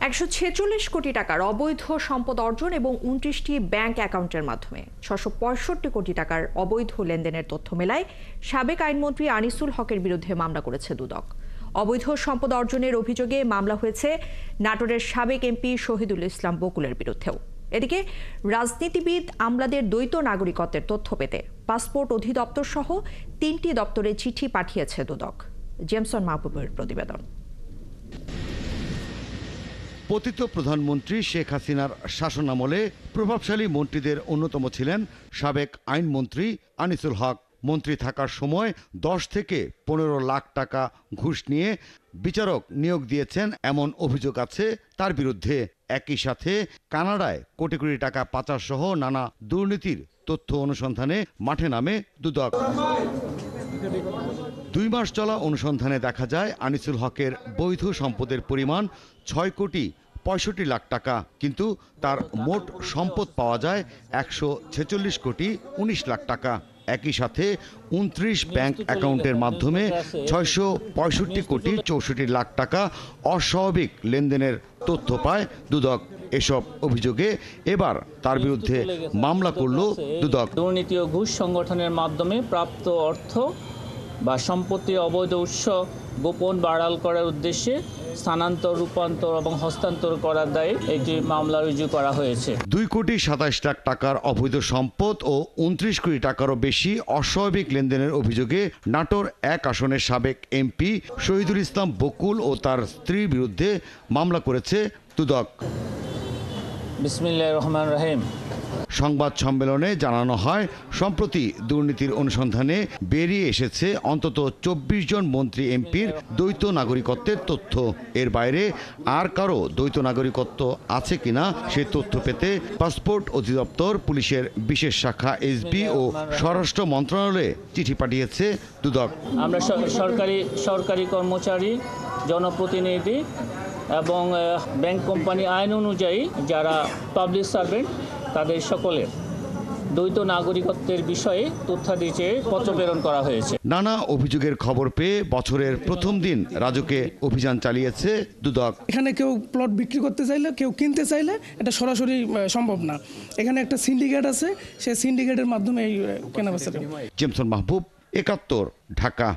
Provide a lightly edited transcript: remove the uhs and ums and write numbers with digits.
146 কোটি টাকার অবৈধ সম্পদ অর্জন এবং 29টি ব্যাংক অ্যাকাউন্টের মাধ্যমে 665 কোটি টাকার অবৈধ লেনদেনের তথ্য মেলায় সাবেক আইনমন্ত্রী আনিসুল হকের বিরুদ্ধে মামলা করেছে দুদক। অবৈধ সম্পদ অর্জনের অভিযোগে মামলা হয়েছে নাটোরের সাবেক এমপি শহীদুল ইসলাম বকুলের বিরুদ্ধেও। এদিকে রাজনীতিবিদ আমলাদের দ্বৈত নাগরিকত্বের তথ্য পেতে পাসপোর্ট অধিদপ্তর সহ 3টি দপ্তরে চিঠি পাঠিয়েছে দুদক। জেমসন মাহবুবের প্রতিবেদন। পতিত প্রধানমন্ত্রী শেখ হাসিনার শাসনামলে প্রভাবশালী মন্ত্রীদের অন্যতম ছিলেন সাবেক আইনমন্ত্রী আনিসুল হক। মন্ত্রী থাকার সময় 10 থেকে 15 লাখ টাকা ঘুষ নিয়ে বিচারক নিয়োগ দিয়েছেন এমন অভিযোগ আছে তার বিরুদ্ধে। একই সাথে কানাডায় কোটি কোটি টাকা পাচার সহ নানা দুর্নীতির তথ্য অনুসন্ধানে মাঠে নামে দুদক। 2 মাস চলা অনুসন্ধানে দেখা যায় আনিসুল হকের বৈধ সম্পদের পরিমাণ 6 কোটি 65 লাখ টাকা, কিন্তু তার মোট সম্পদ পাওয়া যায় 146 কোটি 19 লাখ টাকা। একই সাথে 29 ব্যাংক অ্যাকাউন্টের মাধ্যমে 665 কোটি 64 লাখ টাকা অস্বাভাবিক লেনদেনের তথ্য পায় দুদক। এসব অভিযোগে এবার তার বিরুদ্ধে মামলা করল দুদক। দুর্নীতি ও ঘুষ সংগঠনের মাধ্যমে প্রাপ্ত অর্থ বা সম্পত্তির অবৈধ উৎস গোপন বা আড়াল করার উদ্দেশ্যে স্থানান্তর, রূপান্তর এবং হস্তান্তর করার দায়ে একটি মামলা রুজু করা হয়েছে। 2 কোটি 27 লাখ টাকার অবৈধ সম্পদ ও 29 কোটি টাকারও বেশি অস্বাভাবিক লেনদেনের অভিযোগে নাটোর 1 আসনের সাবেক এমপি শহীদুল ইসলাম বকুল ও তার স্ত্রীর বিরুদ্ধে মামলা করেছে দুদক। বিসমিল্লাহির রহমানির রহিম। সংবাদ সম্মেলনে জানানো হয়, সম্প্রতি দুর্নীতির অনুসন্ধানে বেরিয়ে এসেছে অন্তত 24 জন মন্ত্রী এমপির দ্বৈত নাগরিকত্বের তথ্য। এর বাইরে আর কারো দ্বৈত নাগরিকত্ব আছে কিনা সে তথ্য পেতে পাসপোর্ট অধিদপ্তর, পুলিশের বিশেষ শাখা এসবি ও স্বরাষ্ট্র মন্ত্রণালয়ে চিঠি পাঠিয়েছে দুদক। আমরা সরকারি কর্মচারী, জনপ্রতিনিধি এবং ব্যাংক কোম্পানি আইন অনুযায়ী যারা পাবলিক সার্ভেন্ট তাদের সকলের দ্বৈত নাগরিকত্বের বিষয়ে তথ্যাদি চেয়ে পত্র প্রেরণ করা হয়েছে। নানা অভিযোগের খবর পেয়ে বছরের প্রথম দিন রাজুকে অভিযান চালিয়েছে দুদক। এখানে কেউ প্লট বিক্রি করতে চাইলে, কেউ কিনতে চাইলে এটা সরাসরি সম্ভব না। এখানে একটা সিন্ডিকেট আছে, সেই সিন্ডিকেটের মাধ্যমে এই কেনাবেচা। জেমসন মাহবুব, 71, ঢাকা।